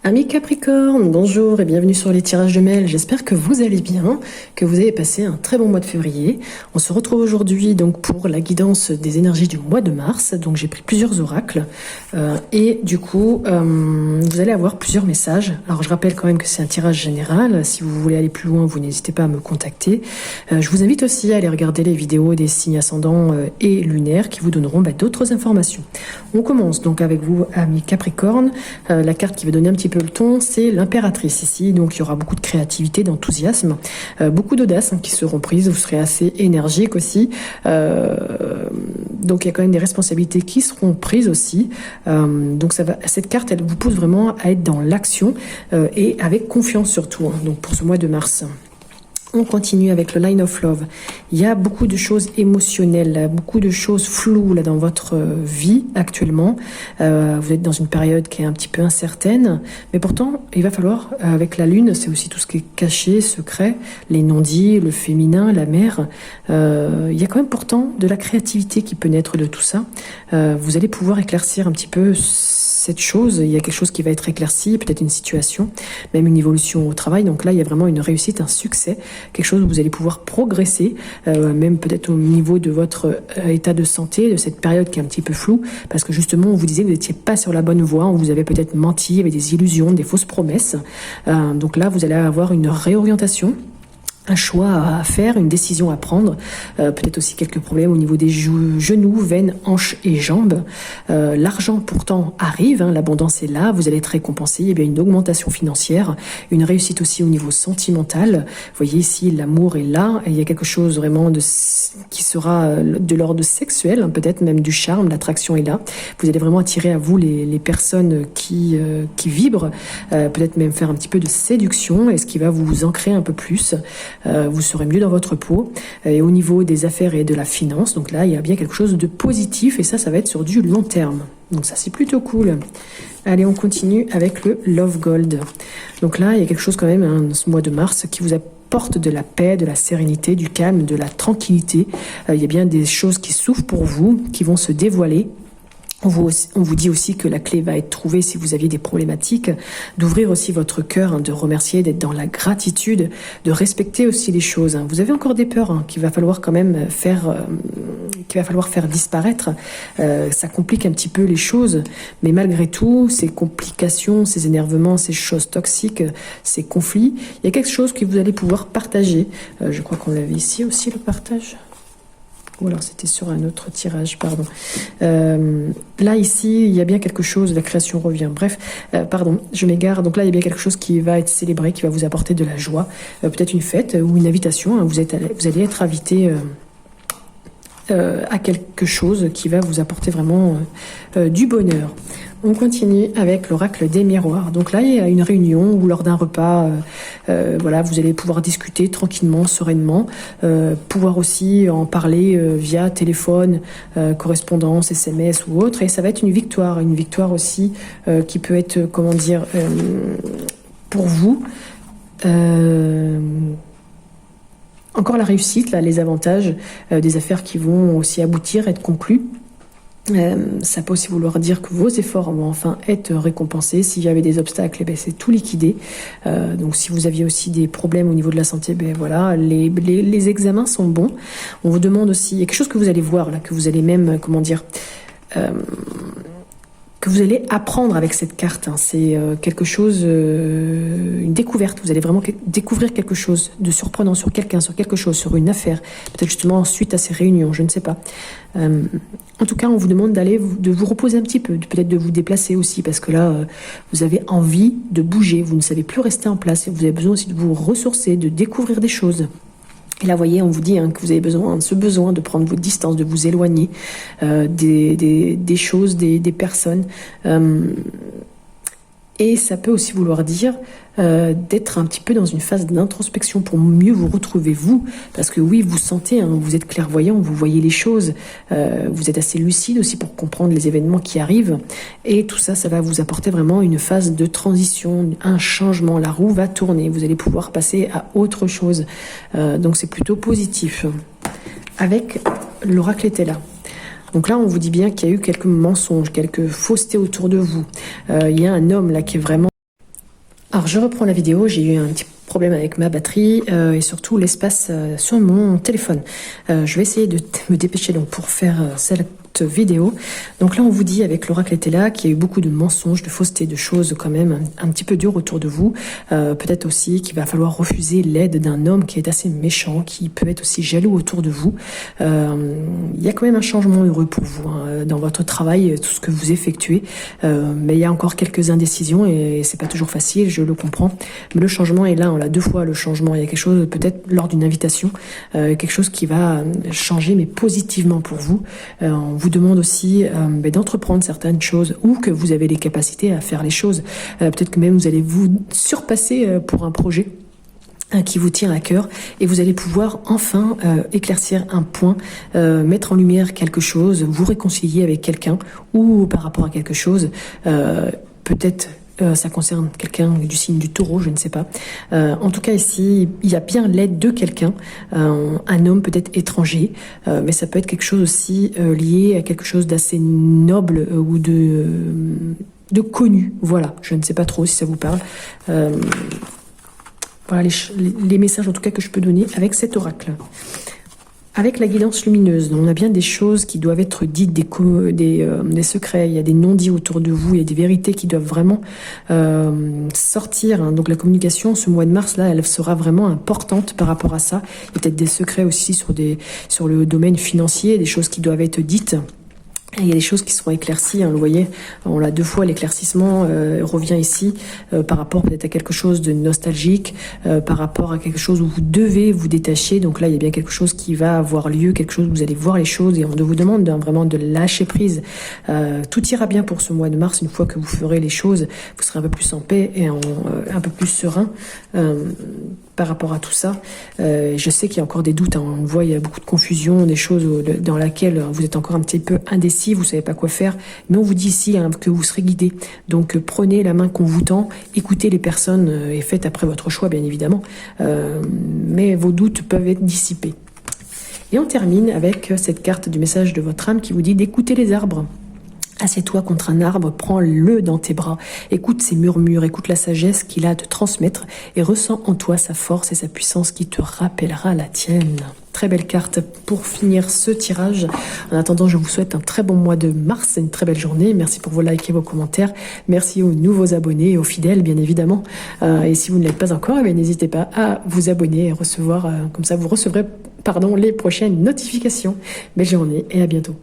Amis Capricorne, bonjour et bienvenue sur les tirages de mail. J'espère que vous allez bien, que vous avez passé un très bon mois de février. On se retrouve aujourd'hui donc pour la guidance des énergies du mois de mars. Donc j'ai pris plusieurs oracles et du coup vous allez avoir plusieurs messages. Alors je rappelle quand même que c'est un tirage général. Si vous voulez aller plus loin, vous n'hésitez pas à me contacter. Je vous invite aussi à aller regarder les vidéos des signes ascendants et lunaires qui vous donneront d'autres informations. On commence donc avec vous, amis Capricorne. La carte qui va donner un petit peu le ton, c'est l'impératrice ici. Donc il y aura beaucoup de créativité, d'enthousiasme, beaucoup d'audace qui seront prises. Vous serez assez énergique aussi. Donc il y a quand même des responsabilités qui seront prises aussi. Donc cette carte, elle vous pousse vraiment à être dans l'action et avec confiance surtout. Donc pour ce mois de mars. On continue avec le Line of Love. Il y a beaucoup de choses émotionnelles, beaucoup de choses floues là dans votre vie actuellement. Vous êtes dans une période qui est un petit peu incertaine, mais pourtant il va falloir, avec la lune, c'est aussi tout ce qui est caché, secret, les non-dits, le féminin, la mer. Il y a quand même pourtant de la créativité qui peut naître de tout ça. Vous allez pouvoir éclaircir un petit peu cette chose, il y a quelque chose qui va être éclairci, peut-être une situation, même une évolution au travail. Donc là, il y a vraiment une réussite, un succès, quelque chose où vous allez pouvoir progresser, même peut-être au niveau de votre état de santé, de cette période qui est un petit peu floue, parce que justement, on vous disait que vous n'étiez pas sur la bonne voie, on vous avait peut-être menti, avec des illusions, des fausses promesses. Donc là, vous allez avoir une réorientation, un choix à faire, une décision à prendre, peut-être aussi quelques problèmes au niveau des genoux, veines, hanches et jambes. L'argent pourtant arrive, l'abondance est là, vous allez être récompensé, il y a bien une augmentation financière, une réussite aussi au niveau sentimental. Vous voyez ici, l'amour est là, et il y a quelque chose vraiment qui sera de l'ordre sexuel, peut-être même du charme, l'attraction est là. Vous allez vraiment attirer à vous les personnes qui vibrent, peut-être même faire un petit peu de séduction, et ce qui va vous ancrer un peu plus. Vous serez mieux dans votre peau. Et au niveau des affaires et de la finance, donc là, il y a bien quelque chose de positif et ça va être sur du long terme. Donc ça, c'est plutôt cool. Allez, on continue avec le Love Gold. Donc là, il y a quelque chose quand même, ce mois de mars, qui vous apporte de la paix, de la sérénité, du calme, de la tranquillité. Il y a bien des choses qui s'ouvrent pour vous, qui vont se dévoiler. On vous dit aussi que la clé va être trouvée si vous aviez des problématiques, d'ouvrir aussi votre cœur, de remercier, d'être dans la gratitude, de respecter aussi les choses. Vous avez encore des peurs qu'il va falloir quand même faire disparaître. Ça complique un petit peu les choses, mais malgré tout, ces complications, ces énervements, ces choses toxiques, ces conflits, il y a quelque chose que vous allez pouvoir partager. Je crois qu'on l'avait ici aussi, le partage. Ou alors c'était sur un autre tirage, pardon. Là, ici, il y a bien quelque chose, la création revient. Bref, pardon, je m'égare. Donc là, il y a bien quelque chose qui va être célébré, qui va vous apporter de la joie. Peut-être une fête ou une invitation. Vous allez être invité à quelque chose qui va vous apporter vraiment du bonheur. On continue avec l'oracle des miroirs. Donc là, il y a une réunion ou lors d'un repas, voilà, vous allez pouvoir discuter tranquillement, sereinement, pouvoir aussi en parler via téléphone, correspondance, SMS ou autre. Et ça va être une victoire aussi qui peut être, comment dire, pour vous. Encore la réussite, là, les avantages, des affaires qui vont aussi aboutir, être conclues. Ça peut aussi vouloir dire que vos efforts vont enfin être récompensés. S'il y avait des obstacles, c'est tout liquidé. Donc si vous aviez aussi des problèmes au niveau de la santé, voilà, les examens sont bons. On vous demande aussi, il y a quelque chose que vous allez voir là, que vous allez même, comment dire, que vous allez apprendre avec cette carte. C'est quelque chose, une découverte. Vous allez vraiment découvrir quelque chose de surprenant sur quelqu'un, sur quelque chose, sur une affaire. Peut-être justement suite à ces réunions, je ne sais pas. En tout cas, on vous demande de vous reposer un petit peu, peut-être de vous déplacer aussi, parce que là, vous avez envie de bouger. Vous ne savez plus rester en place. Et vous avez besoin aussi de vous ressourcer, de découvrir des choses. Et là, vous voyez, on vous dit que vous avez besoin de prendre votre distance, de vous éloigner des choses, des personnes. Et ça peut aussi vouloir dire d'être un petit peu dans une phase d'introspection pour mieux vous retrouver vous. Parce que oui, vous sentez, vous êtes clairvoyant, vous voyez les choses. Vous êtes assez lucide aussi pour comprendre les événements qui arrivent. Et tout ça, ça va vous apporter vraiment une phase de transition, un changement. La roue va tourner, vous allez pouvoir passer à autre chose. Donc c'est plutôt positif. Avec l'oracle était là. Donc là, on vous dit bien qu'il y a eu quelques mensonges, quelques faussetés autour de vous. Il y a un homme là qui est vraiment Alors je reprends la vidéo, j'ai eu un petit problème avec ma batterie et surtout l'espace sur mon téléphone. Je vais essayer de me dépêcher donc pour faire cette vidéo. Donc là on vous dit avec l'oracle était là qu'il y a eu beaucoup de mensonges, de faussetés, de choses quand même un petit peu dures autour de vous. Peut-être aussi qu'il va falloir refuser l'aide d'un homme qui est assez méchant, qui peut être aussi jaloux autour de vous. Il y a quand même un changement heureux pour vous dans votre travail, tout ce que vous effectuez, mais il y a encore quelques indécisions et c'est pas toujours facile, je le comprends, mais le changement est là, on l'a deux fois le changement. Il y a quelque chose peut-être lors d'une invitation, quelque chose qui va changer mais positivement pour vous. On vous demande aussi d'entreprendre certaines choses ou que vous avez les capacités à faire les choses. Peut-être que même vous allez vous surpasser pour un projet qui vous tient à cœur et vous allez pouvoir enfin éclaircir un point, mettre en lumière quelque chose, vous réconcilier avec quelqu'un ou par rapport à quelque chose, peut-être ça concerne quelqu'un du signe du taureau, je ne sais pas. En tout cas ici, il y a bien l'aide de quelqu'un, un homme peut-être étranger, mais ça peut être quelque chose aussi lié à quelque chose d'assez noble ou de connu. Voilà, je ne sais pas trop si ça vous parle. Voilà les messages en tout cas que je peux donner avec cet oracle. Avec la guidance lumineuse, on a bien des choses qui doivent être dites, des secrets, il y a des non-dits autour de vous, il y a des vérités qui doivent vraiment sortir. Donc la communication, ce mois de mars, là, elle sera vraiment importante par rapport à ça. Il y a peut-être des secrets aussi sur le domaine financier, des choses qui doivent être dites. Et il y a des choses qui seront éclaircies, vous voyez, on l'a deux fois, l'éclaircissement revient ici par rapport peut-être à quelque chose de nostalgique, par rapport à quelque chose où vous devez vous détacher. Donc là, il y a bien quelque chose qui va avoir lieu, quelque chose où vous allez voir les choses et on vous demande vraiment de lâcher prise. Tout ira bien pour ce mois de mars, une fois que vous ferez les choses, vous serez un peu plus en paix et un peu plus serein. Par rapport à tout ça, je sais qu'il y a encore des doutes, on voit il y a beaucoup de confusion, des choses dans lesquelles vous êtes encore un petit peu indécis, vous savez pas quoi faire, mais on vous dit ici que vous serez guidé. Donc prenez la main qu'on vous tend, écoutez les personnes et faites après votre choix bien évidemment, mais vos doutes peuvent être dissipés. Et on termine avec cette carte du message de votre âme qui vous dit d'écouter les arbres. Assieds-toi contre un arbre, prends-le dans tes bras, écoute ses murmures, écoute la sagesse qu'il a à te transmettre et ressens en toi sa force et sa puissance qui te rappellera la tienne. Très belle carte pour finir ce tirage. En attendant, je vous souhaite un très bon mois de mars, une très belle journée. Merci pour vos likes et vos commentaires. Merci aux nouveaux abonnés et aux fidèles, bien évidemment. Et si vous ne l'êtes pas encore, n'hésitez pas à vous abonner et recevoir, comme ça vous recevrez les prochaines notifications. Belle journée et à bientôt.